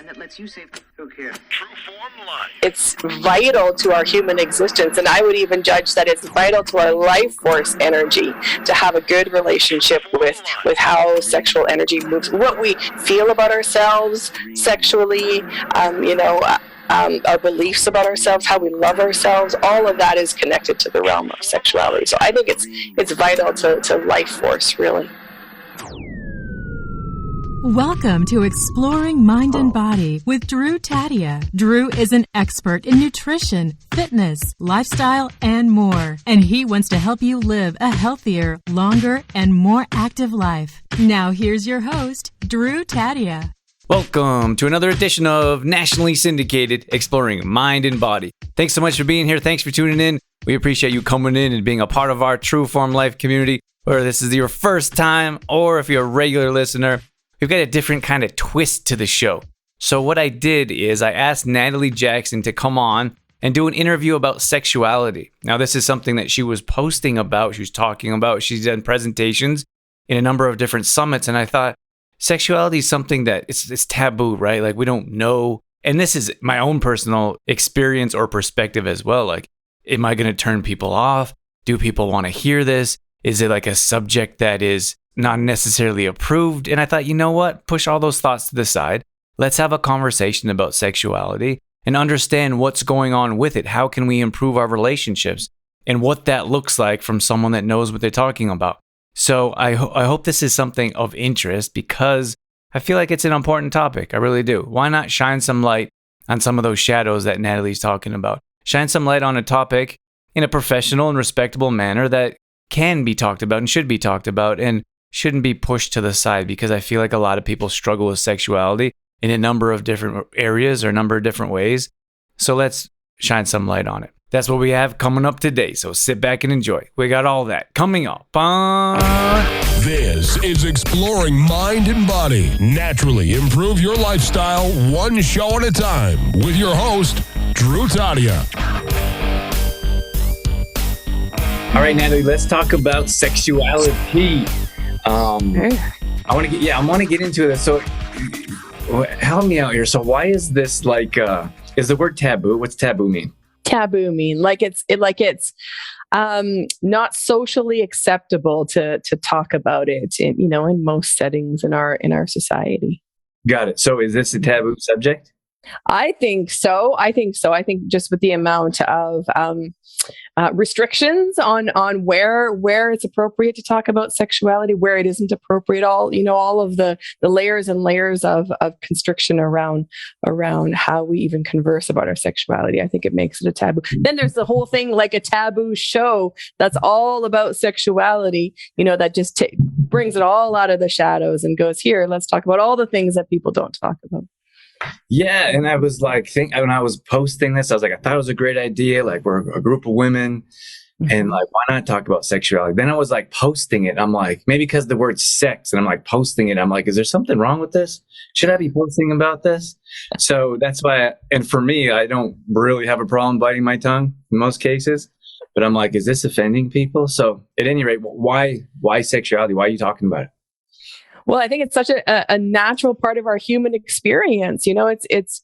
that lets you save. Look here. True Form Life. It's vital to our human existence, and I would even judge that it's vital to our life force energy to have a good relationship with how sexual energy moves, what we feel about ourselves sexually, our beliefs about ourselves, how we love ourselves. All of that is connected to the realm of sexuality. So I think it's vital to life force, really. Welcome to Exploring Mind and Body with Drew Tadia. Drew is an expert in nutrition, fitness, lifestyle, and more. And he wants to help you live a healthier, longer, and more active life. Now here's your host, Drew Tadia. Welcome to another edition of nationally syndicated Exploring Mind and Body. Thanks so much for being here. Thanks for tuning in. We appreciate you coming in and being a part of our True Form Life community, whether this is your first time or if you're a regular listener. We've got a different kind of twist to the show. So what I did is I asked Nathalie Jackson to come on and do an interview about sexuality. Now, this is something that she was posting about, she was talking about, she's done presentations in a number of different summits, and I thought sexuality is something that it's taboo, right? Like, we don't know. And this is my own personal experience or perspective as well. Like, am I going to turn people off? Do people want to hear this? Is it like a subject that is not necessarily approved? And I thought, you know what? Push all those thoughts to the side. Let's have a conversation about sexuality and understand what's going on with it. How can we improve our relationships and what that looks like from someone that knows what they're talking about? So I hope this is something of interest because I feel like it's an important topic. I really do. Why not shine some light on some of those shadows that Nathalie's talking about? Shine some light on a topic in a professional and respectable manner that can be talked about and should be talked about and shouldn't be pushed to the side, because I feel like a lot of people struggle with sexuality in a number of different areas or a number of different ways. So let's shine some light on it. That's what we have coming up today. So sit back and enjoy. We got all that coming up. This is Exploring Mind and Body. Naturally improve your lifestyle one show at a time with your host, Drew Tadia. All right, Nathalie, let's talk about sexuality. I want to get into this. So help me out here. So why is this is the word taboo? What's taboo mean? Taboo mean it's not socially acceptable to talk about it in most settings in our society. Got it. So is this a taboo subject? I think so. I think just with the amount of restrictions on where it's appropriate to talk about sexuality, where it isn't appropriate, all of the layers and layers of constriction around how we even converse about our sexuality. I think it makes it a taboo. Then there's the whole thing like a taboo show that's all about sexuality, that just brings it all out of the shadows and goes, here, let's talk about all the things that people don't talk about. Yeah, and I was like, when I was posting this, I was like, I thought it was a great idea. Like, we're a group of women, and like, why not talk about sexuality? Then I was like posting it. I'm like, maybe because the word sex, and I'm like posting it. I'm like, is there something wrong with this? Should I be posting about this? So that's why. And for me, I don't really have a problem biting my tongue in most cases. But I'm like, is this offending people? So at any rate, why sexuality? Why are you talking about it? Well, I think it's such a natural part of our human experience. It's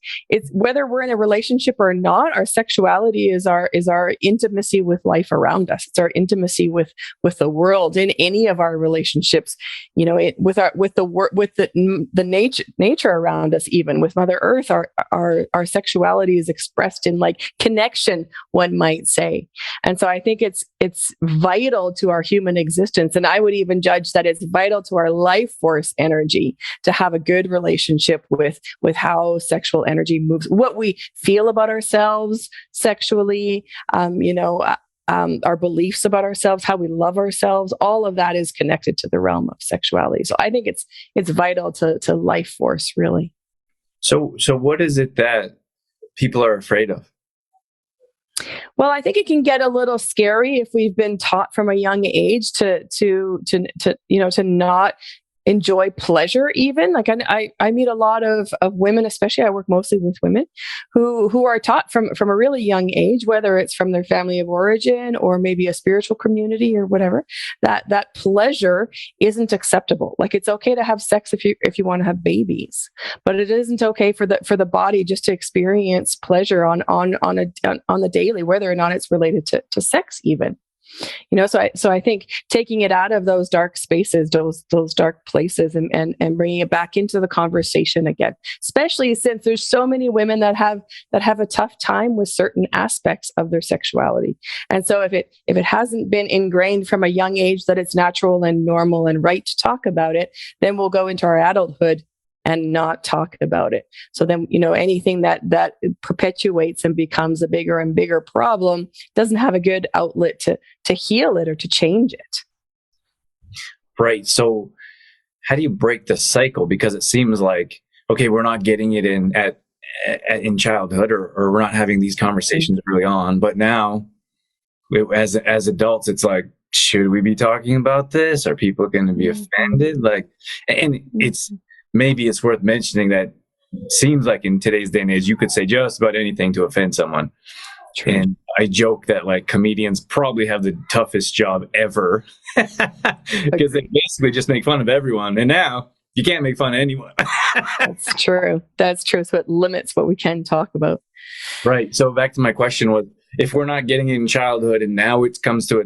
whether we're in a relationship or not, our sexuality is our intimacy with life around us. It's our intimacy with the world in any of our relationships. With the nature around us, even with Mother Earth, our sexuality is expressed in like connection, one might say. And so I think it's vital to our human existence, and I would even judge that it's vital to our life force energy to have a good relationship with how sexual energy moves, what we feel about ourselves sexually, our beliefs about ourselves, how we love ourselves. All of that is connected to the realm of sexuality. So I think it's vital to life force, really. So what is it that people are afraid of? Well, I think it can get a little scary if we've been taught from a young age to not enjoy pleasure even. Like I meet a lot of women, especially I work mostly with women who are taught from a really young age, whether it's from their family of origin or maybe a spiritual community or whatever, that pleasure isn't acceptable. Like it's okay to have sex if you want to have babies, but it isn't okay for the body just to experience pleasure on the daily, whether or not it's related to sex even. So I think taking it out of those dark spaces, those dark places, and bringing it back into the conversation again, especially since there's so many women that have a tough time with certain aspects of their sexuality. And so if it hasn't been ingrained from a young age that it's natural and normal and right to talk about it, then we'll go into our adulthood and not talk about it. So then, anything that perpetuates and becomes a bigger and bigger problem doesn't have a good outlet to heal it or to change it. Right. So how do you break the cycle? Because it seems like, okay, we're not getting it in childhood, or we're not having these conversations early on, but now as adults, it's like, should we be talking about this? Are people going to be offended? Maybe it's worth mentioning that it seems like in today's day and age, you could say just about anything to offend someone. True. And I joke that like comedians probably have the toughest job ever because they basically just make fun of everyone. And now you can't make fun of anyone. That's true. So it limits what we can talk about. Right. So back to my question was, if we're not getting it in childhood and now it comes to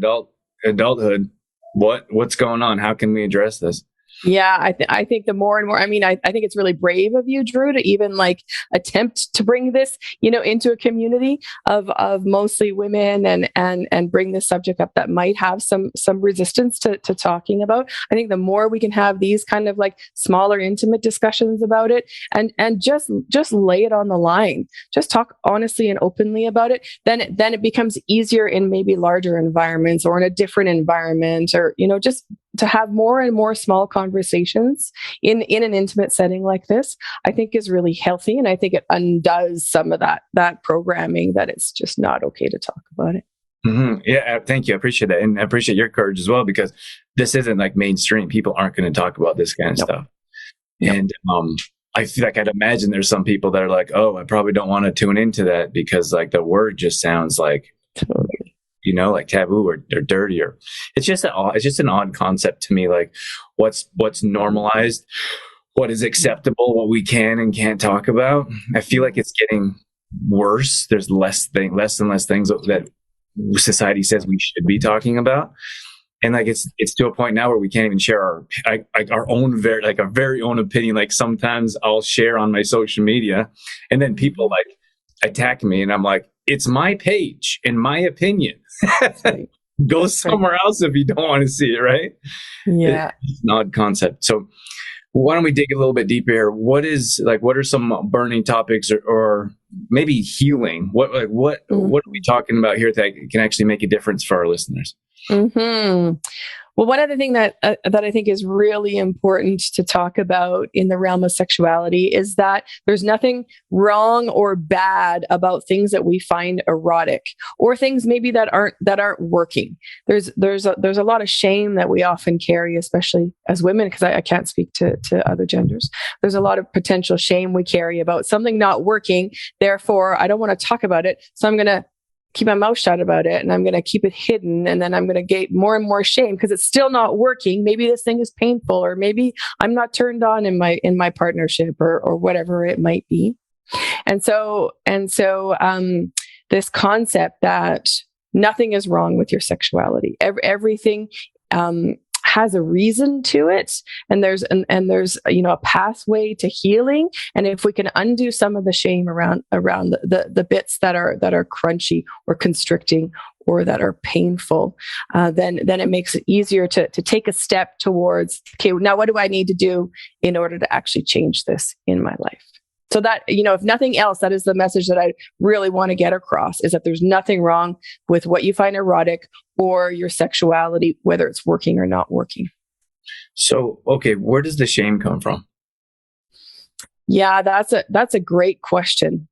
adulthood, what's going on? How can we address this? Yeah, I think the more and more, I think it's really brave of you, Drew, to even like attempt to bring this, into a community of mostly women and bring this subject up that might have some resistance to talking about. I think the more we can have these kind of like smaller, intimate discussions about it and just lay it on the line, just talk honestly and openly about it, then it becomes easier in maybe larger environments or in a different environment, or, just to have more and more small conversations in an intimate setting like this, I think is really healthy. And I think it undoes some of that programming that it's just not okay to talk about it. Mm-hmm. Yeah, thank you. I appreciate that. And I appreciate your courage as well, because this isn't like mainstream. People aren't going to talk about this kind of stuff. Nope. And I feel like I'd imagine there's some people that are like, oh, I probably don't want to tune into that because like the word just sounds like totally. Like taboo or dirty, or it's just an odd concept to me. Like what's normalized, what is acceptable, what we can and can't talk about. I feel like it's getting worse. There's less and less things that society says we should be talking about. And like, it's to a point now where we can't even share our own very own opinion. Like sometimes I'll share on my social media and then people like attack me and I'm like, it's my page and my opinion. Go somewhere else if you don't want to see it, right? Yeah. It's an odd concept. So why don't we dig a little bit deeper here? What are some burning topics or maybe healing? What are we talking about here that can actually make a difference for our listeners? Mm-hmm. Well, one other thing that I think is really important to talk about in the realm of sexuality is that there's nothing wrong or bad about things that we find erotic or things maybe that aren't working. There's a lot of shame that we often carry, especially as women, because I can't speak to other genders. There's a lot of potential shame we carry about something not working. Therefore, I don't want to talk about it, so I'm going to keep my mouth shut about it and I'm going to keep it hidden. And then I'm going to get more and more shame because it's still not working. Maybe this thing is painful, or maybe I'm not turned on in my partnership or whatever it might be. And so this concept that nothing is wrong with your sexuality, everything, has a reason to it, and there's a pathway to healing. And if we can undo some of the shame around the bits that are crunchy or constricting or that are painful, then it makes it easier to take a step towards, okay, now what do I need to do in order to actually change this in my life? So that, if nothing else, that is the message that I really want to get across, is that there's nothing wrong with what you find erotic or your sexuality, whether it's working or not working. So, okay, where does the shame come from? Yeah, that's a great question.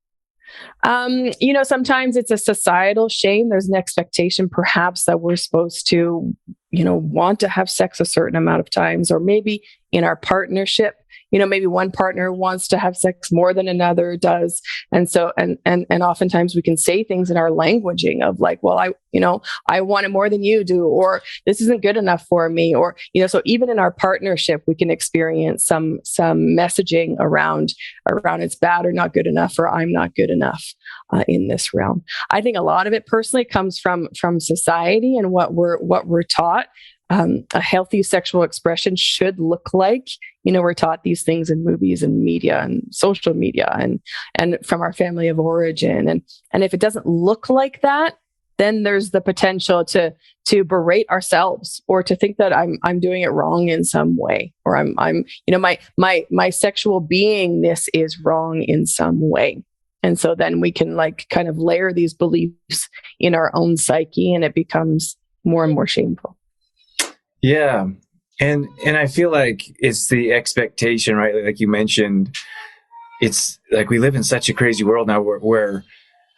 Sometimes it's a societal shame. There's an expectation perhaps that we're supposed to, want to have sex a certain amount of times, or maybe in our partnership, maybe one partner wants to have sex more than another does. And so, and oftentimes we can say things in our languaging of like, well, I want it more than you do, or this isn't good enough for me. Or, so even in our partnership, we can experience some messaging around it's bad or not good enough, or I'm not good enough in this realm. I think a lot of it personally comes from society and what we're taught. A healthy sexual expression should look like. We're taught these things in movies and media and social media and from our family of origin. And if it doesn't look like that, then there's the potential to berate ourselves, or to think that I'm doing it wrong in some way, or I'm my sexual beingness is wrong in some way. And so then we can kind of layer these beliefs in our own psyche, and it becomes more and more shameful. Yeah. And I feel like it's the expectation, right? Like you mentioned, it's like we live in such a crazy world now where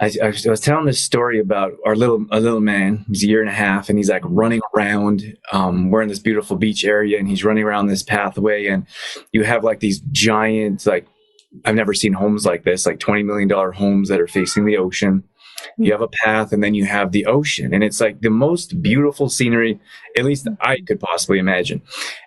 I was telling this story about a little man. He's a year and a half, and he's like running around. We're in this beautiful beach area, and he's running around this pathway, and you have like these giant, like, I've never seen homes like this, like $20 million homes that are facing the ocean. You have a path, and then you have the ocean, and it's like the most beautiful scenery, at least I could possibly imagine.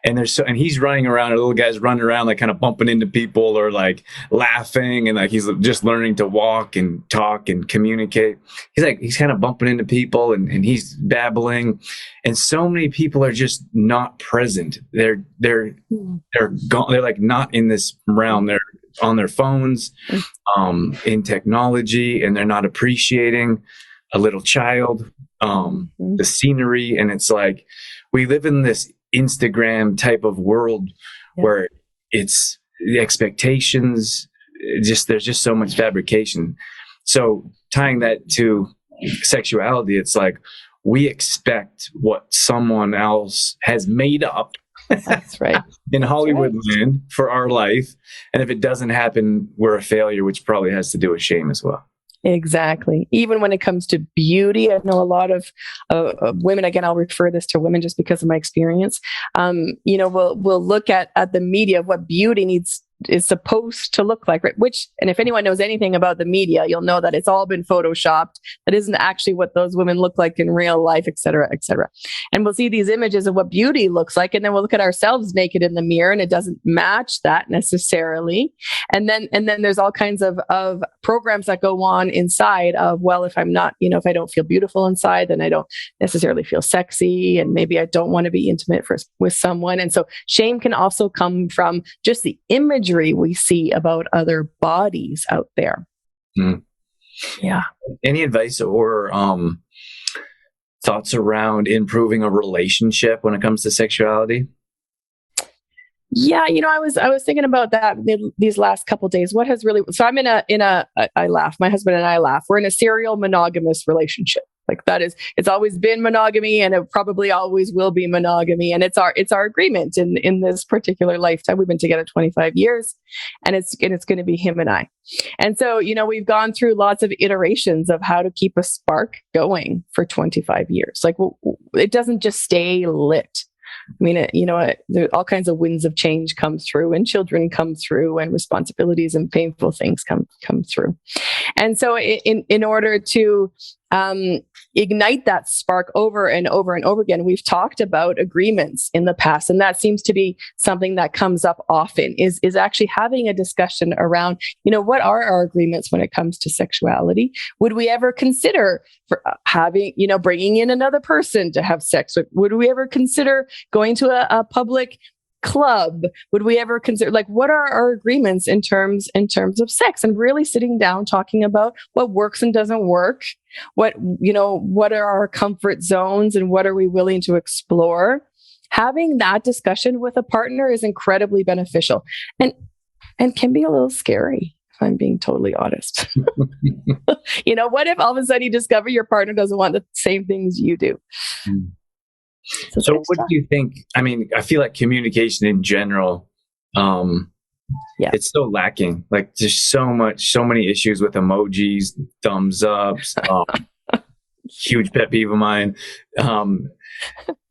And and he's running around, a little guy's running around, like kind of bumping into people, or like laughing, and like he's just learning to walk and talk and communicate. He's kind of bumping into people, and he's babbling, and so many people are just not present. They're gone. They're like not in this realm. They're on their phones, in technology, and they're not appreciating a little child, the scenery. And it's like, we live in this Instagram type of world where it's the expectations, there's just so much fabrication. So tying that to sexuality, it's like, we expect what someone else has made up. That's right. In Hollywood land for our life. And if it doesn't happen, we're a failure, which probably has to do with shame as well. Exactly. Even when it comes to beauty, I know a lot of women, again, I'll refer this to women just because of my experience, we'll look at the media of what beauty is supposed to look like, right? And if anyone knows anything about the media, you'll know that it's all been photoshopped. That isn't actually what those women look like in real life, et cetera, et cetera. And we'll see these images of what beauty looks like, and then we'll look at ourselves naked in the mirror, and it doesn't match that necessarily. And then there's all kinds of programs that go on inside of, well, if I'm not, if I don't feel beautiful inside, then I don't necessarily feel sexy, and maybe I don't want to be intimate with someone. And so shame can also come from just the imagery we see about other bodies out there. Yeah. Any advice or thoughts around improving a relationship when it comes to sexuality? Yeah, I was thinking about that these last couple of days. What has really, so I'm I laugh, my husband and I laugh. We're in a serial monogamous relationship. Like that is, it's always been monogamy, and it probably always will be monogamy. And it's our agreement in this particular lifetime. We've been together 25 years, and it's going to be him and I. And so, we've gone through lots of iterations of how to keep a spark going for 25 years. Like it doesn't just stay lit. I mean, there all kinds of winds of change come through, and children come through, and responsibilities and painful things come through. And so in order to ignite that spark over and over and over again, we've talked about agreements in the past. And that seems to be something that comes up often is actually having a discussion around, what are our agreements when it comes to sexuality? Would we ever consider having, bringing in another person to have sex? Would we ever consider going to a public club? Would we ever consider, what are our agreements in terms of sex, and really sitting down, talking about what works and doesn't work, what are our comfort zones, and what are we willing to explore? Having that discussion with a partner is incredibly beneficial, and can be a little scary, if I'm being totally honest. What if all of a sudden you discover your partner doesn't want the same things you do? So what do you think? I mean, I feel like communication in general Yeah. It's so lacking. Like there's so many issues with emojis, thumbs ups, huge pet peeve of mine.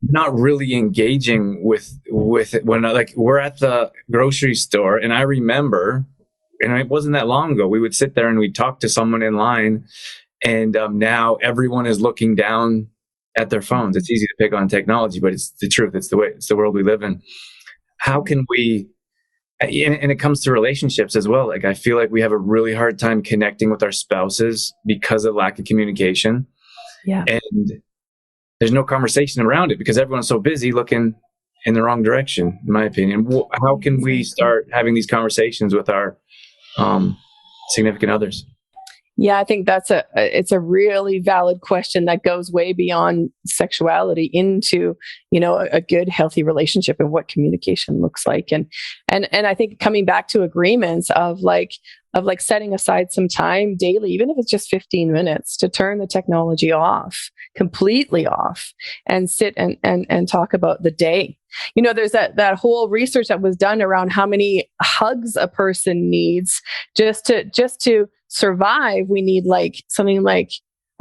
Not really engaging with it when like we're at the grocery store, and I remember, and it wasn't that long ago, we would sit there and we'd talk to someone in line, and now everyone is looking down at their phones. It's easy to pick on technology, but it's the truth. It's the world we live in. How can we, and it comes to relationships as well. Like I feel like we have a really hard time connecting with our spouses because of lack of communication. Yeah. And there's no conversation around it because everyone's so busy looking in the wrong direction, in my opinion. How can we start having these conversations with our significant others? Yeah, I think it's a really valid question that goes way beyond sexuality into, a good, healthy relationship and what communication looks like. And I think coming back to agreements of setting aside some time daily, even if it's just 15 minutes, to turn the technology completely off, and sit and talk about the day. There's that whole research that was done around how many hugs a person needs just to survive. We need something like,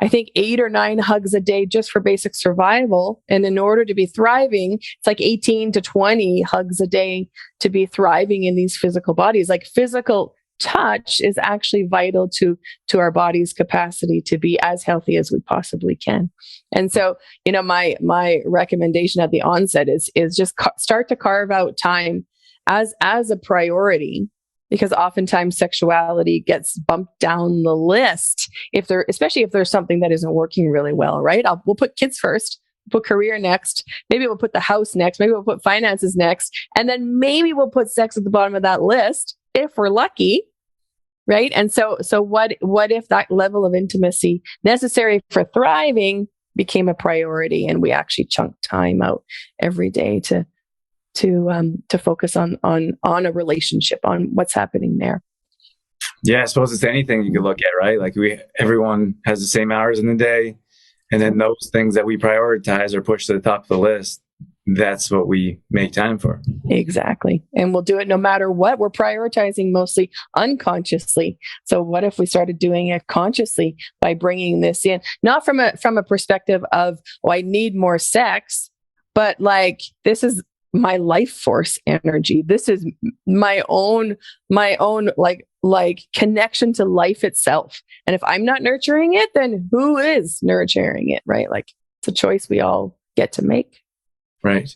I think 8 or 9 hugs a day just for basic survival. And in order to be thriving, it's like 18 to 20 hugs a day to be thriving in these physical bodies. Like physical touch is actually vital to our body's capacity to be as healthy as we possibly can. And so, my recommendation at the onset is just start to carve out time as a priority, because oftentimes sexuality gets bumped down the list especially if there's something that isn't working really well, right? We'll put kids first, put career next, maybe we'll put the house next, maybe we'll put finances next, and then maybe we'll put sex at the bottom of that list if we're lucky, right? And so what if that level of intimacy necessary for thriving became a priority, and we actually chunk time out every day to focus on a relationship, on what's happening there. Yeah, I suppose it's anything you could look at, right? Like everyone has the same hours in the day, and then those things that we prioritize or push to the top of the list, that's what we make time for. Exactly. And we'll do it no matter what. We're prioritizing mostly unconsciously. So what if we started doing it consciously by bringing this in, not from a perspective of, I need more sex, but this is my life force energy. This is my own connection to life itself. And if I'm not nurturing it, then who is nurturing it, right? It's a choice we all get to make. Right.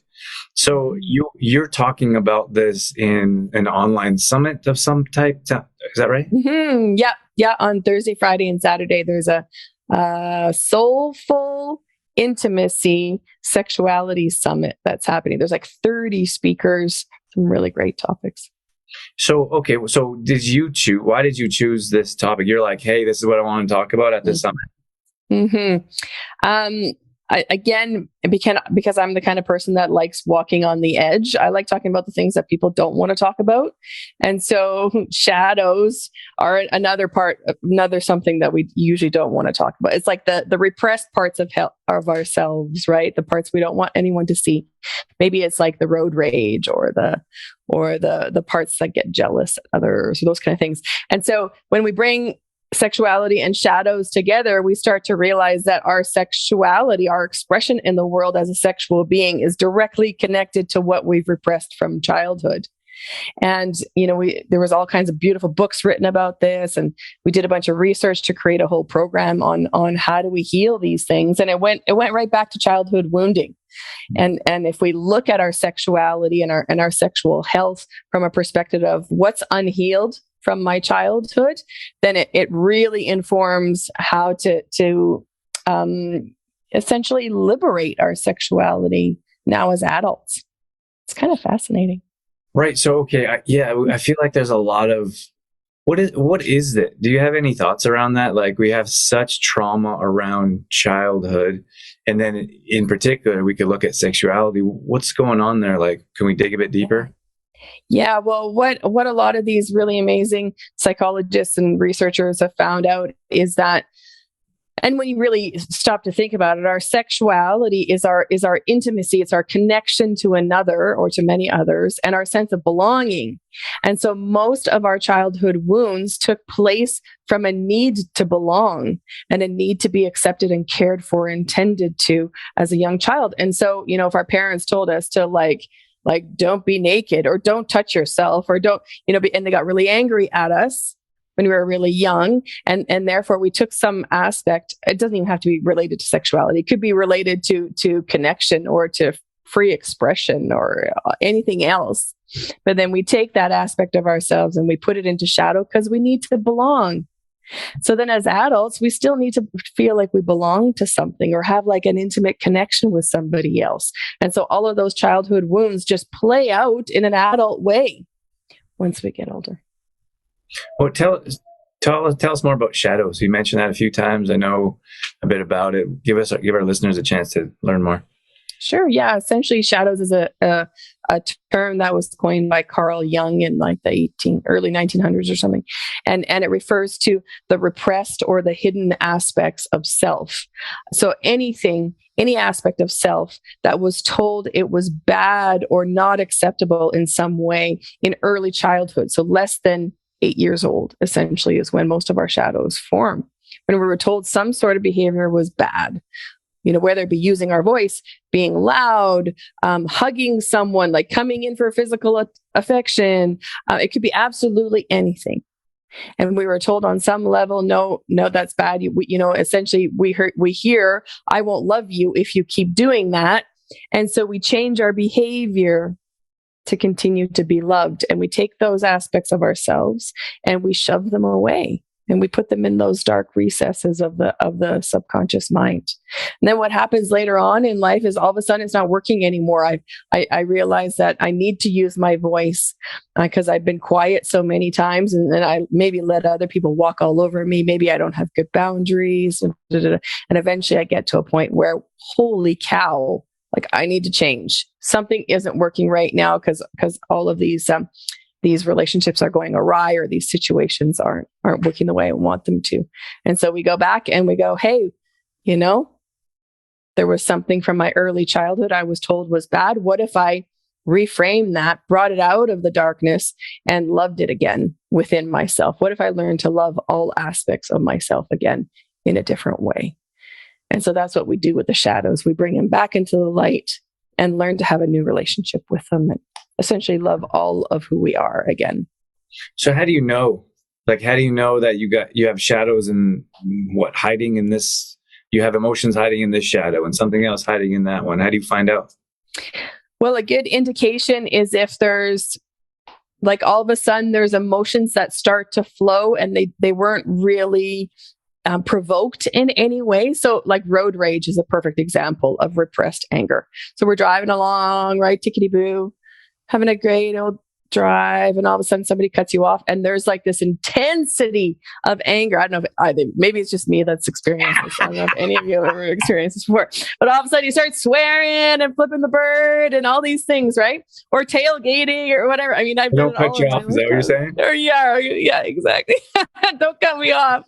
So you're talking about this in an online summit of some type. Is that right? Mm-hmm. Yeah. On Thursday, Friday, and Saturday, there's a soulful intimacy sexuality summit that's happening. There's 30 speakers, some really great topics. So, okay. So why did you choose this topic? You're like, hey, this is what I want to talk about at this summit. Mm-hmm. Because I'm the kind of person that likes walking on the edge. I like talking about the things that people don't want to talk about. And so shadows are another something that we usually don't want to talk about. It's like the repressed parts of ourselves, right? The parts we don't want anyone to see. Maybe it's like the road rage or the parts that get jealous at others, those kind of things. And so when we bring sexuality and shadows together, we start to realize that our sexuality, our expression in the world as a sexual being, is directly connected to what we've repressed from childhood. And, there was all kinds of beautiful books written about this. And we did a bunch of research to create a whole program on how do we heal these things. And it went right back to childhood wounding. And if we look at our sexuality and our sexual health from a perspective of what's unhealed from my childhood, then it really informs how to essentially liberate our sexuality now as adults. It's kind of fascinating. Right. So, okay. I feel like there's a lot of, what is it? Do you have any thoughts around that? Like, we have such trauma around childhood. And then in particular, we could look at sexuality. What's going on there? Like, can we dig a bit deeper? Yeah, well, what a lot of these really amazing psychologists and researchers have found out is that And when you really stop to think about it, our sexuality is our intimacy. It's our connection to another or to many others, and our sense of belonging. And so most of our childhood wounds took place from a need to belong and a need to be accepted and cared for, and tended to as a young child. And so, if our parents told us to like don't be naked, or don't touch yourself, or don't, and they got really angry at us when we were really young. And therefore we took some aspect. It doesn't even have to be related to sexuality. It could be related to connection, or to free expression, or anything else. But then we take that aspect of ourselves and we put it into shadow because we need to belong. So then as adults, we still need to feel like we belong to something, or have like an intimate connection with somebody else. And so all of those childhood wounds just play out in an adult way once we get older. Well, tell us more about shadows. You mentioned that a few times. I know a bit about it. Give our listeners a chance to learn more. Sure. Yeah. Essentially, shadows is a term that was coined by Carl Jung in like the early 1900s or something, and it refers to the repressed or the hidden aspects of self. So any aspect of self that was told it was bad or not acceptable in some way in early childhood. So less than 8 years old, essentially, is when most of our shadows form. When we were told some sort of behavior was bad, whether it be using our voice, being loud, hugging someone, like coming in for physical affection. It could be absolutely anything. And we were told on some level, no, that's bad. Essentially we hear, I won't love you if you keep doing that. And so we change our behavior to continue to be loved. And we take those aspects of ourselves and we shove them away, and we put them in those dark recesses of the subconscious mind. And then what happens later on in life is all of a sudden it's not working anymore. I realize that I need to use my voice because I've been quiet so many times, and then I maybe let other people walk all over me. Maybe I don't have good boundaries. And eventually I get to a point where, holy cow, like I need to change. Something isn't working right now because all of these relationships are going awry, or these situations aren't working the way I want them to. And so we go back and we go, hey, there was something from my early childhood I was told was bad. What if I reframed that, brought it out of the darkness, and loved it again within myself? What if I learned to love all aspects of myself again in a different way? And so that's what we do with the shadows. We bring them back into the light and learn to have a new relationship with them, and essentially love all of who we are again. So how do you know? Like, how do you know that you have shadows and hiding in this? You have emotions hiding in this shadow and something else hiding in that one. How do you find out? Well, a good indication is if there's like all of a sudden there's emotions that start to flow and they weren't really provoked in any way. So like road rage is a perfect example of repressed anger. So we're driving along, right? Tickety boo, having a great old drive, and all of a sudden somebody cuts you off, and there's like this intensity of anger. I don't know if maybe it's just me that's experienced this. I don't know if any of you have ever experienced this before, but all of a sudden you start swearing and flipping the bird and all these things, right? Or tailgating or whatever. I mean, I've done it all. Don't cut you off. Is that what you're saying? Or yeah, exactly. Don't cut me off.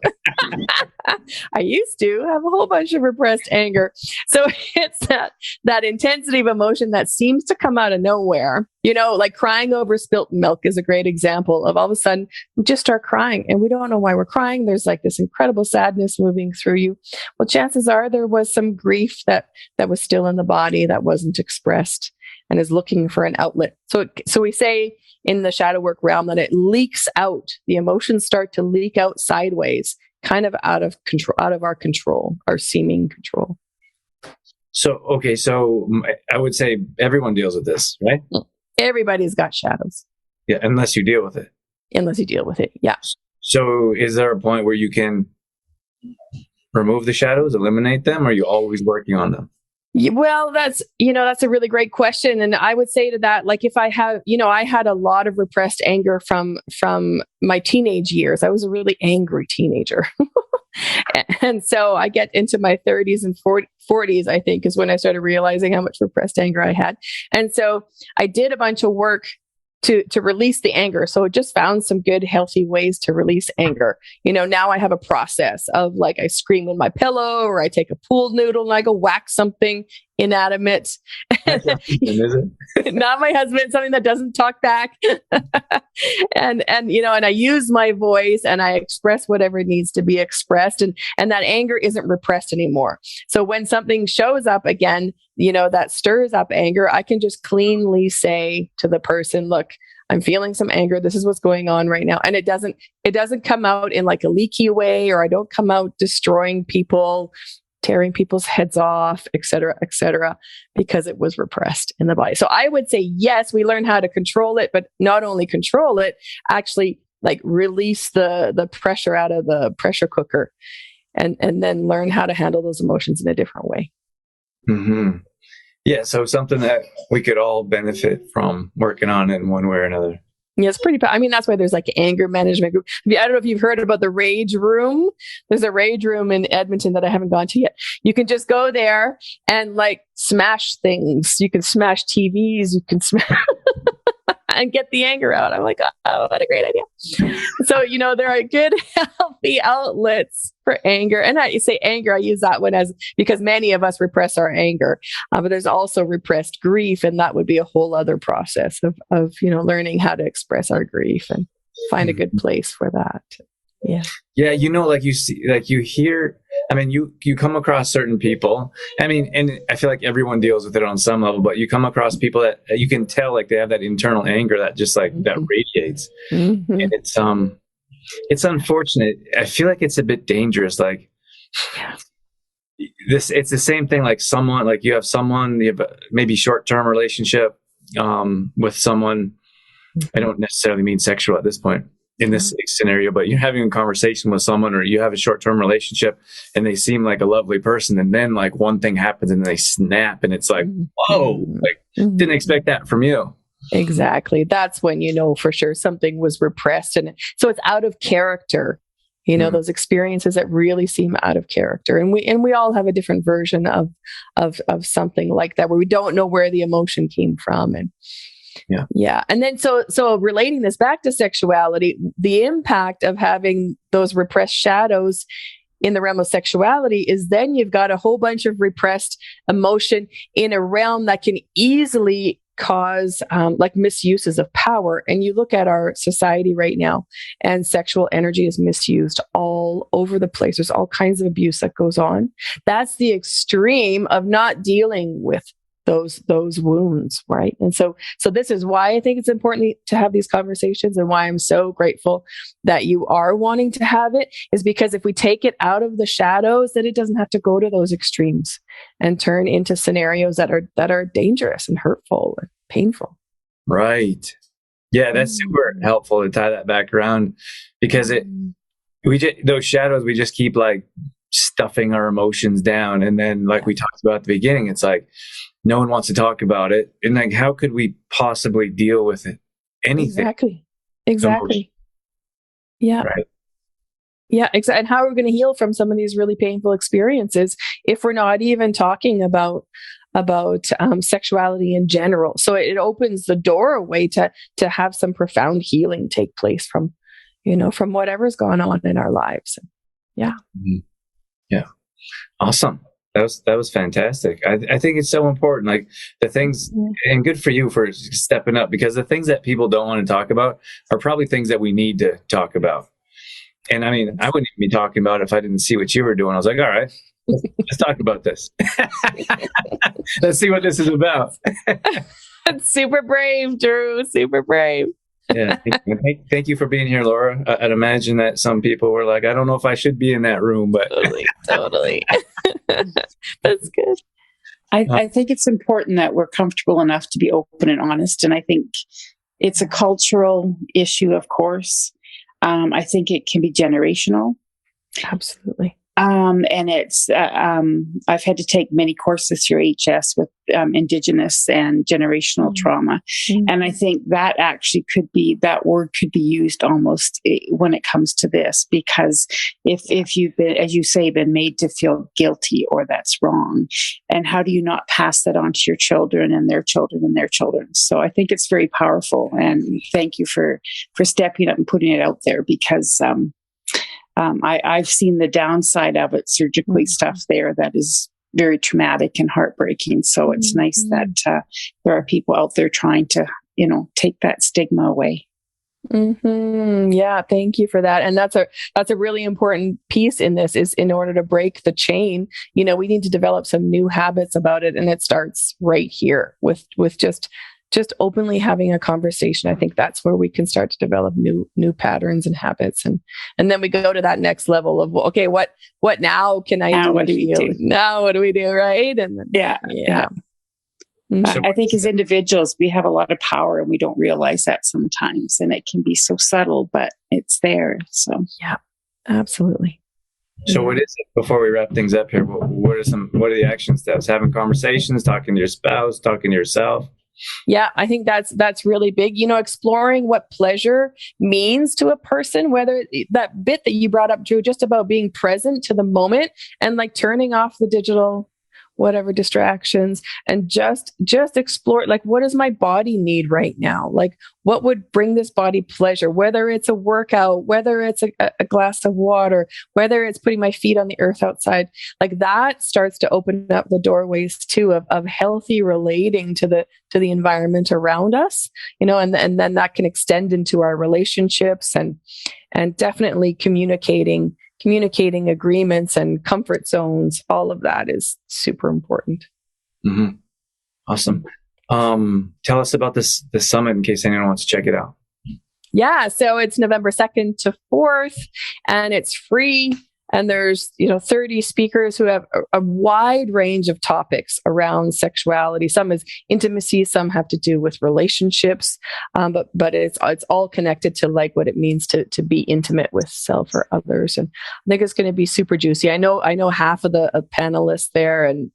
I used to have a whole bunch of repressed anger. So it's that intensity of emotion that seems to come out of nowhere. Like crying over spilt milk is a great example of all of a sudden we just start crying and we don't know why we're crying. There's like this incredible sadness moving through you. Well, chances are there was some grief that was still in the body that wasn't expressed and is looking for an outlet. So we say in the shadow work realm that it leaks out. The emotions start to leak out sideways, kind of out of our control, our seeming control. So I would say everyone deals with this, right? Everybody's got shadows. Yeah, unless you deal with it. Yeah. So is there a point where you can remove the shadows, eliminate them, or are you always working on them? Well, that's a really great question. And I would say to that, like if I have, I had a lot of repressed anger from my teenage years. I was a really angry teenager. And so I get into my 30s and 40s, I think, is when I started realizing how much repressed anger I had. And so I did a bunch of work to release the anger. So it just found some good, healthy ways to release anger. Now I have a process of like, I scream in my pillow, or I take a pool noodle and I go whack something inanimate. Not my husband, something that doesn't talk back. and I use my voice and I express whatever needs to be expressed. And that anger isn't repressed anymore. So when something shows up again, that stirs up anger, I can just cleanly say to the person, look, I'm feeling some anger. This is what's going on right now. And it doesn't come out in like a leaky way, or I don't come out destroying people, tearing people's heads off, et cetera, because it was repressed in the body. So I would say, yes, we learn how to control it, but not only control it, actually like release the pressure out of the pressure cooker, and then learn how to handle those emotions in a different way. Mm-hmm. Yeah. So something that we could all benefit from working on in one way or another. Yeah, it's pretty. I mean, that's why there's like anger management group. I don't know if you've heard about the Rage Room. There's a Rage Room in Edmonton that I haven't gone to yet. You can just go there and like smash things. You can smash TVs. You can smash and get the anger out. I'm like, oh, what a great idea. So, there are good, healthy outlets for anger. And I say anger, I use that one because many of us repress our anger. But there's also repressed grief. And that would be a whole other process of learning how to express our grief and find a good place for that. Yeah. Yeah. Like you see, like you hear, I mean, you come across certain people. I mean, and I feel like everyone deals with it on some level, but you come across people that you can tell like they have that internal anger that just like that radiates. Mm-hmm. And it's unfortunate. I feel like it's a bit dangerous. Like it's the same thing. Like you have maybe short-term relationship with someone. I don't necessarily mean sexual at this point in this scenario, but you're having a conversation with someone, or you have a short-term relationship and they seem like a lovely person. And then like one thing happens and they snap, and it's like, whoa, like didn't expect that from you. Exactly. That's when for sure something was repressed. And so it's out of character, those experiences that really seem out of character. And we all have a different version of something like that, where we don't know where the emotion came from. And yeah. And then so relating this back to sexuality, the impact of having those repressed shadows in the realm of sexuality is then you've got a whole bunch of repressed emotion in a realm that can easily cause like misuses of power. And you look at our society right now, and sexual energy is misused all over the place. There's all kinds of abuse that goes on. That's the extreme of not dealing with those wounds, right? And so this is why I think it's important to have these conversations, and why I'm so grateful that you are wanting to have it, is because if we take it out of the shadows, then it doesn't have to go to those extremes and turn into scenarios that are dangerous and hurtful and painful. Right. Yeah, that's super helpful to tie that back around, because those shadows, we just keep like stuffing our emotions down, and then like we talked about at the beginning, it's like no one wants to talk about it. And like, how could we possibly deal with it? Anything. Exactly. Yeah. Right. Yeah, exactly. And how are we going to heal from some of these really painful experiences if we're not even talking about sexuality in general? So it opens the doorway to have some profound healing take place from whatever's gone on in our lives. Yeah. Mm-hmm. Yeah. Awesome. That was fantastic. I think it's so important. Like the things, and good for you for stepping up, because the things that people don't want to talk about are probably things that we need to talk about. And I mean, I wouldn't even be talking about it if I didn't see what you were doing. I was like, all right, let's talk about this. Let's see what this is about. That's super brave, Drew. Super brave. Yeah. Thank you for being here, Laura. I'd imagine that some people were like, I don't know if I should be in that room, but totally. That's good. I think it's important that we're comfortable enough to be open and honest. And I think it's a cultural issue, of course. I think it can be generational. Absolutely. And it's, I've had to take many courses through HS with Indigenous and generational trauma. And I think that actually that word could be used almost when it comes to this, because if you've been, as you say, been made to feel guilty or that's wrong, and how do you not pass that on to your children and their children and their children? So I think it's very powerful. And thank you for stepping up and putting it out there, because I've seen the downside of it, surgically stuff there that is very traumatic and heartbreaking. So it's nice that there are people out there trying to, take that stigma away. Yeah, thank you for that. And that's a really important piece in this, is in order to break the chain, we need to develop some new habits about it. And it starts right here with just openly having a conversation. I think that's where we can start to develop new patterns and habits. And then we go to that next level of, okay, what now can I do? What do we do? Now what do we do? Right. And then, yeah. I think as individuals, we have a lot of power and we don't realize that sometimes. And it can be so subtle, but it's there. So yeah, absolutely. So what is it, before we wrap things up here, what are the action steps? Having conversations, talking to your spouse, talking to yourself? Yeah, I think that's really big. Exploring what pleasure means to a person, whether that bit that you brought up, Drew, just about being present to the moment and like turning off the digital, whatever distractions, and just explore, like, what does my body need right now? Like, what would bring this body pleasure, whether it's a workout, whether it's a glass of water, whether it's putting my feet on the earth outside. Like, that starts to open up the doorways too of healthy relating to the environment around us, and then that can extend into our relationships and definitely communicating agreements and comfort zones. All of that is super important. Mm-hmm. Awesome. Tell us about this summit in case anyone wants to check it out. Yeah. So it's November 2nd to 4th, and it's free. And there's, 30 speakers who have a wide range of topics around sexuality. Some is intimacy, some have to do with relationships, but it's all connected to like what it means to be intimate with self or others. And I think it's going to be super juicy. I know half of the panelists there, and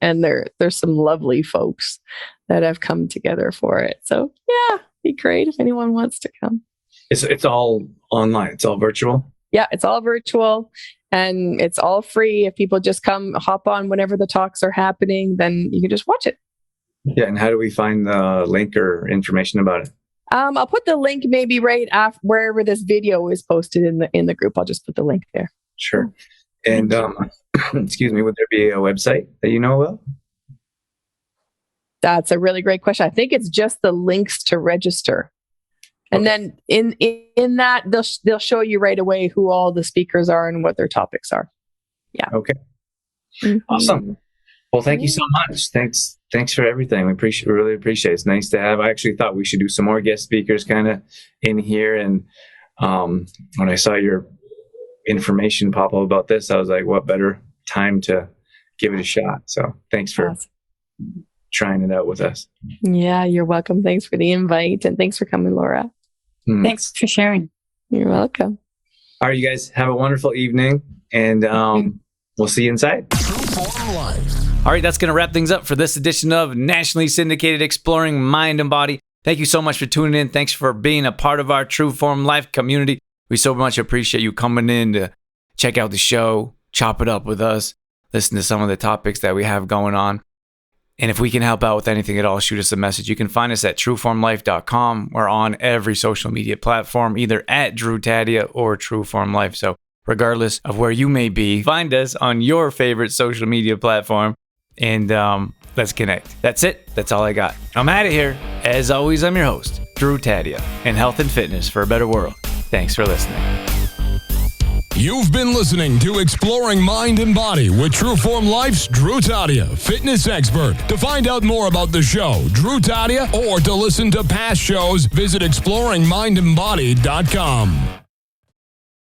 there's some lovely folks that have come together for it. So yeah, it'd be great if anyone wants to come. It's all online. It's all virtual. Yeah, it's all virtual. And it's all free. If people just hop on whenever the talks are happening, then you can just watch it. Yeah. And how do we find the link or information about it? I'll put the link maybe right after wherever this video is posted in the group. I'll just put the link there. Sure. And excuse me, would there be a website that you know about? That's a really great question. I think it's just the links to register. And then in that, they'll show you right away who all the speakers are and what their topics are. Yeah. Okay. Mm-hmm. Awesome. Well, thank you so much. Thanks for everything. We really appreciate it. It's nice to have. I actually thought we should do some more guest speakers kind of in here. And when I saw your information pop up about this, I was like, what better time to give it a shot? So thanks for trying it out with us. Yeah, you're welcome. Thanks for the invite, and thanks for coming, Laura. Thanks for sharing. You're welcome. All right, you guys have a wonderful evening, and we'll see you inside. All right, that's going to wrap things up for this edition of Nationally Syndicated Exploring Mind and Body. Thank you so much for tuning in. Thanks for being a part of our True Form Life community. We so much appreciate you coming in to check out the show, chop it up with us, listen to some of the topics that we have going on. And if we can help out with anything at all, shoot us a message. You can find us at trueformlife.com. We're on every social media platform, either at Drew Tadia or True Form Life. So regardless of where you may be, find us on your favorite social media platform, and let's connect. That's it. That's all I got. I'm out of here. As always, I'm your host, Drew Tadia, in health and fitness for a better world. Thanks for listening. You've been listening to Exploring Mind and Body with True Form Life's Drew Tadia, fitness expert. To find out more about the show, Drew Tadia, or to listen to past shows, visit exploringmindandbody.com.